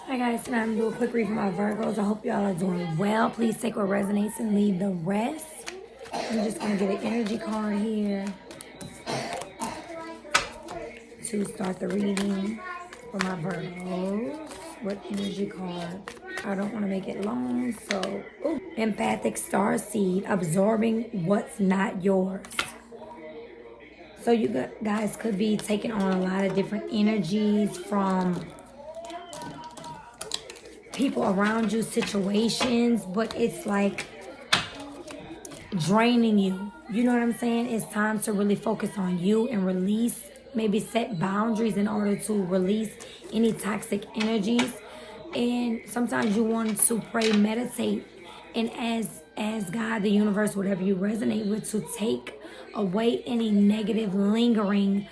Hi guys, tonight I'm doing a quick read for my Virgos. I hope y'all are doing well. Please take what resonates and leave the rest. I'm just going to get an energy card here to start the reading for my Virgos. What energy card? I don't want to make it long, so... Ooh. Empathic star seed, absorbing what's not yours. So you guys could be taking on a lot of different energies from people around you, situations, but it's like draining you. You know what I'm saying? It's time to really focus on you and release, maybe set boundaries in order to release any toxic energies. And sometimes you want to pray, meditate, and as God, the universe, whatever you resonate with, to take away any negative lingering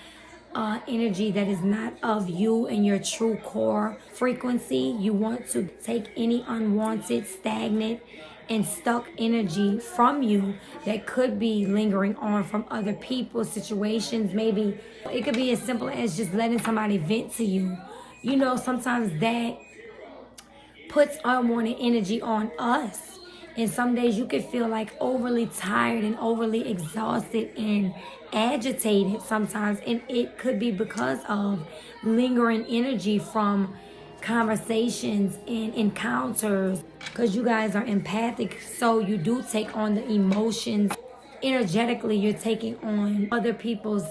energy that is not of you and your true core frequency. You want to take any unwanted, stagnant, and stuck energy from you that could be lingering on from other people, situations. Maybe it could be as simple as just letting somebody vent to you. You know, sometimes that puts unwanted energy on us. And some days you could feel like overly tired and overly exhausted and agitated sometimes. And it could be because of lingering energy from conversations and encounters. Because you guys are empathic, so you do take on the emotions. Energetically, you're taking on other people's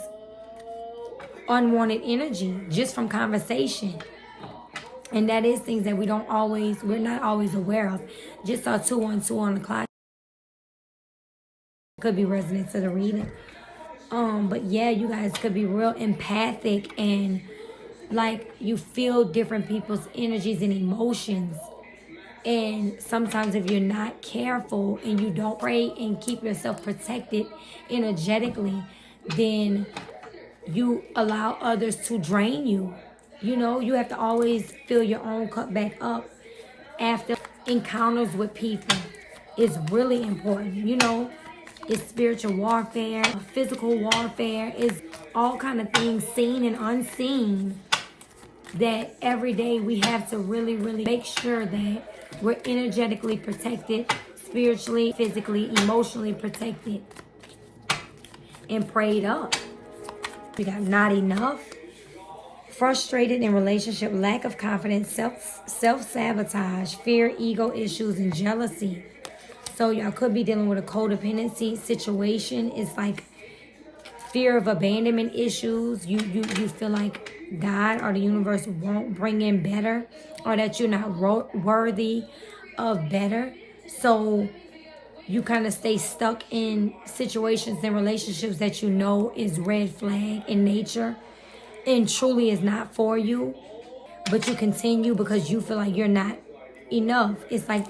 unwanted energy just from conversation. And that is things that we're not always aware of. Just saw 212 on the clock. Could be resonant to the reading. But yeah, you guys could be real empathic and like you feel different people's energies and emotions. And sometimes if you're not careful and you don't pray and keep yourself protected energetically, then you allow others to drain you. You know, you have to always fill your own cup back up after encounters with people. It's really important. You know, it's spiritual warfare, physical warfare. It's all kind of things seen and unseen that every day we have to really, really make sure that we're energetically protected, spiritually, physically, emotionally protected, and prayed up. We got not enough. Frustrated in relationship, lack of confidence, self-sabotage, fear, ego issues, and jealousy. So y'all could be dealing with a codependency situation. It's like fear of abandonment issues. You feel like God or the universe won't bring in better, or that you're not worthy of better. So you kind of stay stuck in situations and relationships that you know is red flag in nature and truly is not for you, but you continue because you feel like you're not enough. It's like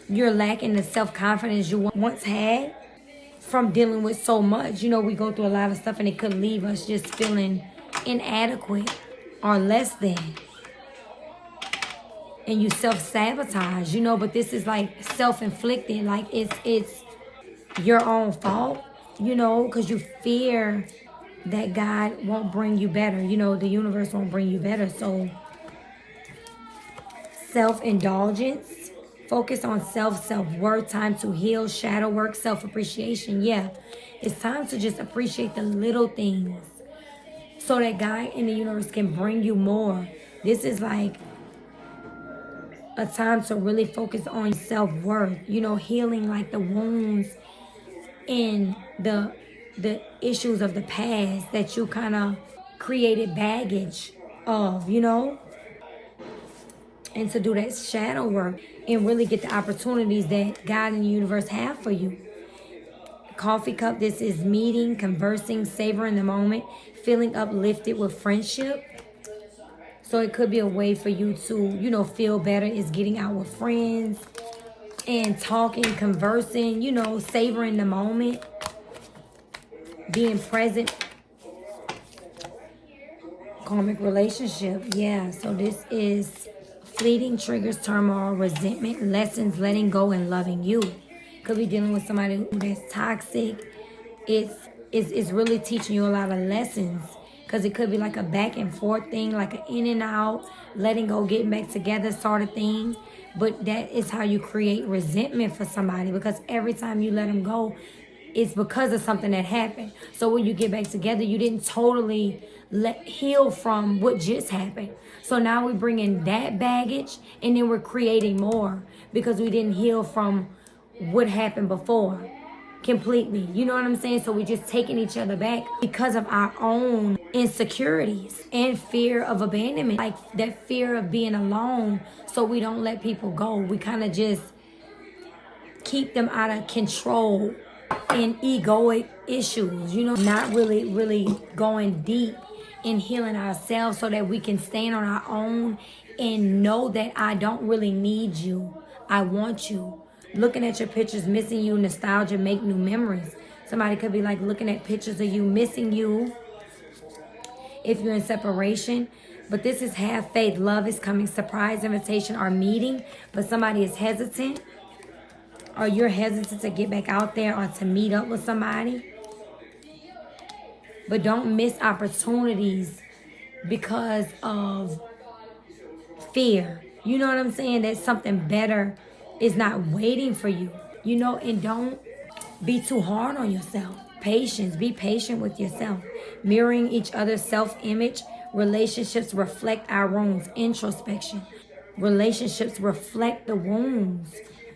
you're lacking the self-confidence you once had from dealing with so much. You know, we go through a lot of stuff and it could leave us just feeling inadequate or less than. And you self-sabotage, you know, but this is like self-inflicted. Like it's your own fault, you know, because you fear that God won't bring you better. You know, the universe won't bring you better. So self-indulgence, focus on self-worth, time to heal, shadow work, self-appreciation. Yeah, it's time to just appreciate the little things so that God in the universe can bring you more. This is like a time to really focus on self-worth, you know, healing like the wounds and the issues of the past that you kind of created baggage of, you know, and to do that shadow work and really get the opportunities that God and the universe have for you. Coffee cup, this is meeting, conversing, savoring the moment, feeling uplifted with friendship. So it could be a way for you to, you know, feel better is getting out with friends and talking, conversing, you know, savoring the moment, being present. Karmic relationship, yeah. So this is fleeting, triggers, turmoil, resentment, lessons, letting go, and loving you. Could be dealing with somebody that's toxic. It's really teaching you a lot of lessons Because it could be like a back and forth thing, like an in and out, letting go, getting back together sort of thing. But that is how you create resentment for somebody, because every time you let them go, it's because of something that happened. So when you get back together, you didn't totally heal from what just happened. So now we're bringing that baggage, and then we're creating more because we didn't heal from what happened before completely. You know what I'm saying? So we're just taking each other back because of our own insecurities and fear of abandonment, like that fear of being alone. So we don't let people go. We kind of just keep them out of control and egoic issues, not really going deep in healing ourselves so that we can stand on our own and know that I don't really need you. I want you. Looking at your pictures, missing you, nostalgia, make new memories. Somebody could be like looking at pictures of you, missing you if you're in separation. But this is have faith. Love is coming. Surprise invitation or meeting. But somebody is hesitant, or you're hesitant to get back out there or to meet up with somebody. But don't miss opportunities because of fear. You know what I'm saying? That something better is not waiting for you. And don't be too hard on yourself. Patience. Be patient with yourself. Mirroring each other's self-image. Relationships reflect our wounds. Introspection. Relationships reflect the wounds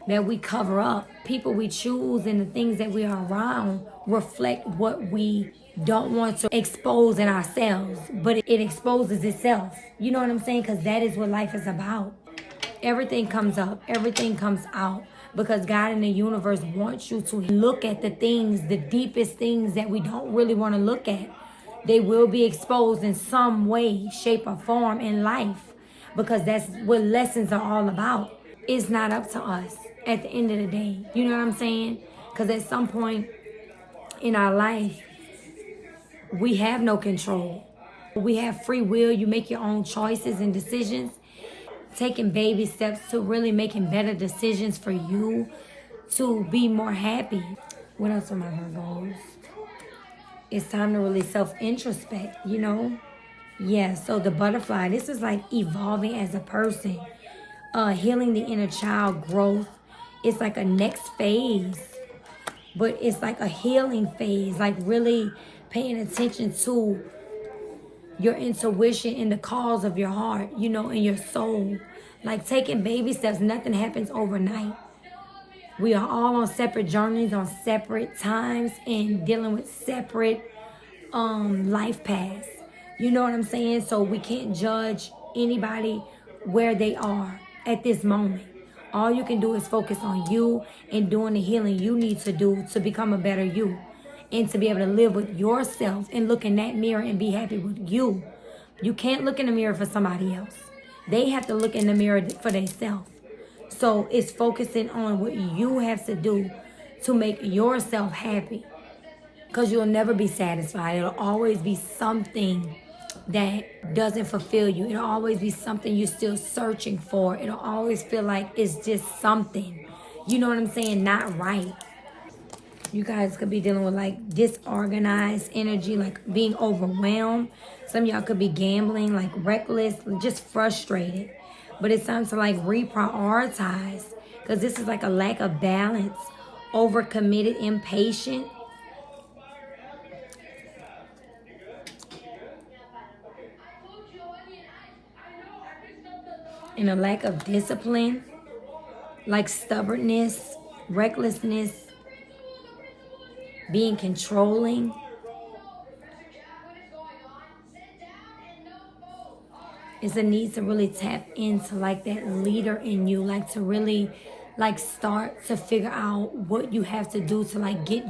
that we cover up. People we choose and the things that we are around reflect what we don't want to expose in ourselves, but it exposes itself. You know what I'm saying? Because that is what life is about. Everything comes up, everything comes out, because God in the universe wants you to look at the things, the deepest things that we don't really want to look at. They will be exposed in some way, shape, or form in life, because that's what lessons are all about. It's not up to us at the end of the day. You know what I'm saying? Because at some point in our life, we have no control. We have free will. You make your own choices and decisions. Taking baby steps to really making better decisions for you to be more happy. What else are my Virgos? It's time to really self-introspect. Yeah, so the butterfly, this is like evolving as a person. Healing the inner child growth. It's like a next phase, but it's like a healing phase, like really paying attention to your intuition and the cause of your heart, and your soul. Like taking baby steps, nothing happens overnight. We are all on separate journeys, on separate times, and dealing with separate life paths. You know what I'm saying? So we can't judge anybody where they are at this moment. All you can do is focus on you and doing the healing you need to do to become a better you, and to be able to live with yourself and look in that mirror and be happy with you. You can't look in the mirror for somebody else. They have to look in the mirror for themselves. So it's focusing on what you have to do to make yourself happy. Because you'll never be satisfied. It'll always be something that doesn't fulfill you. It'll always be something you're still searching for. It'll always feel like it's just something. You know what I'm saying? Not right. You guys could be dealing with like disorganized energy, like being overwhelmed. Some of y'all could be gambling, like reckless, just frustrated. But it's time to like reprioritize, because this is like a lack of balance, overcommitted, impatient. And a lack of discipline, like stubbornness, recklessness, being controlling. It's a need to really tap into like that leader in you, like to really like start to figure out what you have to do to like get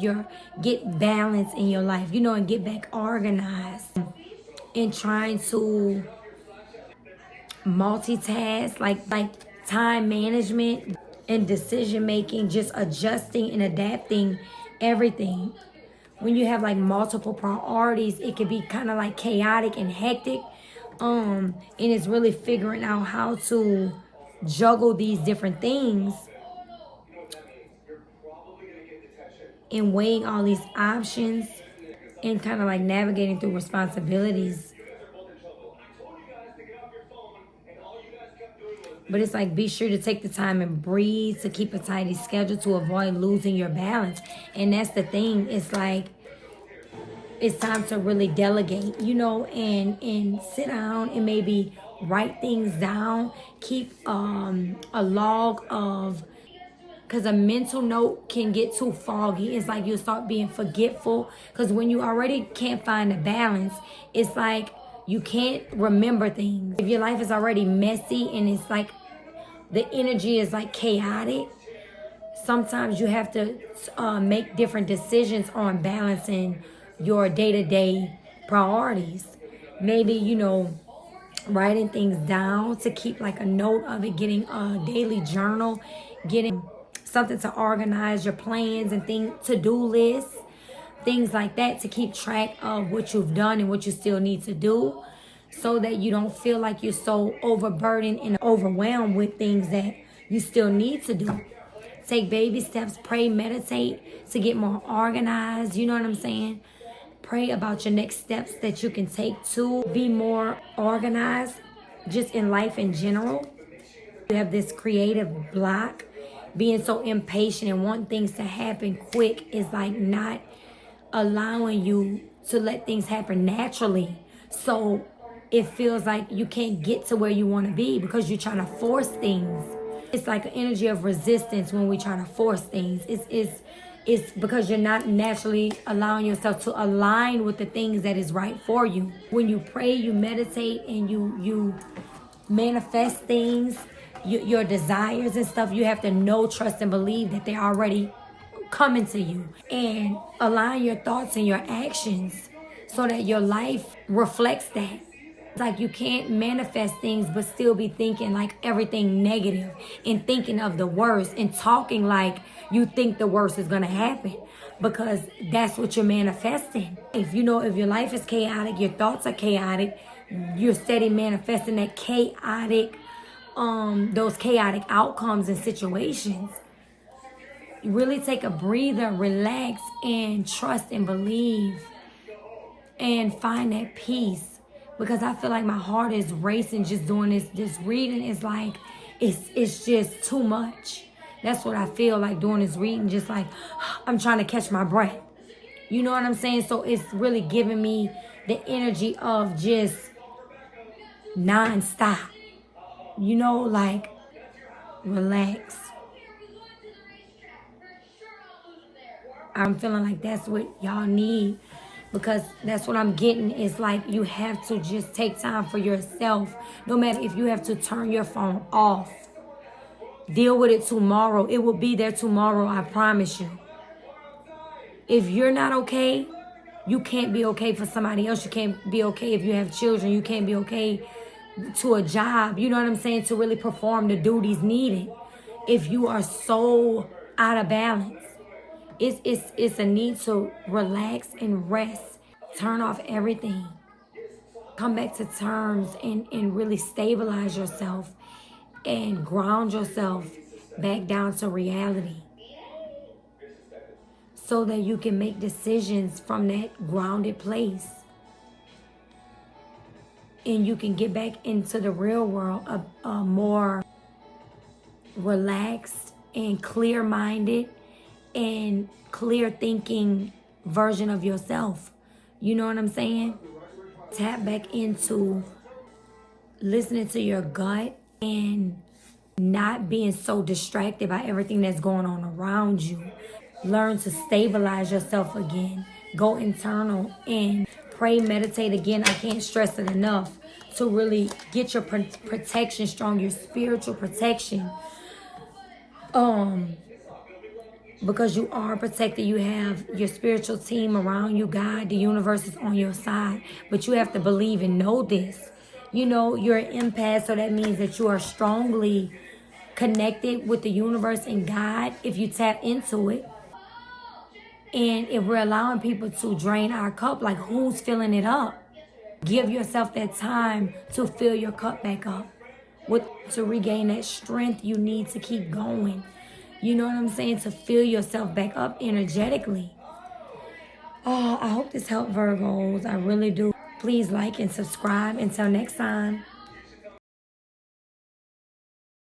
balance in your life, and get back organized, and trying to multitask, like time management and decision making, just adjusting and adapting everything. When you have like multiple priorities, it can be kind of like chaotic and hectic. And it's really figuring out how to juggle these different things and weighing all these options. and kind of like navigating through responsibilities. But it's like, be sure to take the time and breathe, to keep a tidy schedule, to avoid losing your balance. And that's the thing. It's like, it's time to really delegate, and sit down and maybe write things down. Keep a log of, because a mental note can get too foggy. It's like you start being forgetful, because when you already can't find a balance, it's like you can't remember things. If your life is already messy and it's like the energy is like chaotic, sometimes you have to make different decisions on balancing your day-to-day priorities. Maybe, writing things down, to keep like a note of it, getting a daily journal, getting something to organize your plans and things, to-do lists, things like that, to keep track of what you've done and what you still need to do, so that you don't feel like you're so overburdened and overwhelmed with things that you still need to do. Take baby steps, pray, meditate to get more organized. You know what I'm saying? Pray about your next steps that you can take to be more organized, just in life in general. You have this creative block, being so impatient and wanting things to happen quick is like not allowing you to let things happen naturally. So it feels like you can't get to where you want to be because you're trying to force things. It's like an energy of resistance when we try to force things. It's because you're not naturally allowing yourself to align with the things that is right for you. When you pray, you meditate, and you manifest things, your desires and stuff, you have to know, trust, and believe that they're already coming to you. And align your thoughts and your actions so that your life reflects that. Like, you can't manifest things but still be thinking like everything negative and thinking of the worst and talking like you think the worst is going to happen, because that's what you're manifesting. If your life is chaotic, your thoughts are chaotic, you're steady manifesting that chaotic, those chaotic outcomes and situations. Really take a breather, relax, and trust and believe, and find that peace. Because I feel like my heart is racing just doing this reading. Is like, it's just too much. That's what I feel like doing this reading. Just like, I'm trying to catch my breath. You know what I'm saying? So it's really giving me the energy of just nonstop. Like, relax. I'm feeling like that's what y'all need, because that's what I'm getting. Is like, you have to just take time for yourself. No matter if you have to turn your phone off, deal with it tomorrow. It will be there tomorrow, I promise you. If you're not okay, you can't be okay for somebody else. You can't be okay if you have children. You can't be okay to a job, you know what I'm saying, to really perform the duties needed. If you are so out of balance, it's a need to relax and rest. Turn off everything. Come back to terms and really stabilize yourself and ground yourself back down to reality, so that you can make decisions from that grounded place. And you can get back into the real world a more relaxed and clear-minded and clear thinking version of yourself. You know what I'm saying? Tap back into listening to your gut and not being so distracted by everything that's going on around you. Learn to stabilize yourself again. Go internal and pray, meditate again. I can't stress it enough, to really get your protection strong, your spiritual protection. Because you are protected. You have your spiritual team around you. God, the universe is on your side. But you have to believe and know this. You're an empath, so that means that you are strongly connected with the universe and God if you tap into it. And if we're allowing people to drain our cup, like, who's filling it up? Give yourself that time to fill your cup back up, to regain that strength you need to keep going. You know what I'm saying? To fill yourself back up energetically. Oh, I hope this helped, Virgos. I really do. Please like and subscribe. Until next time.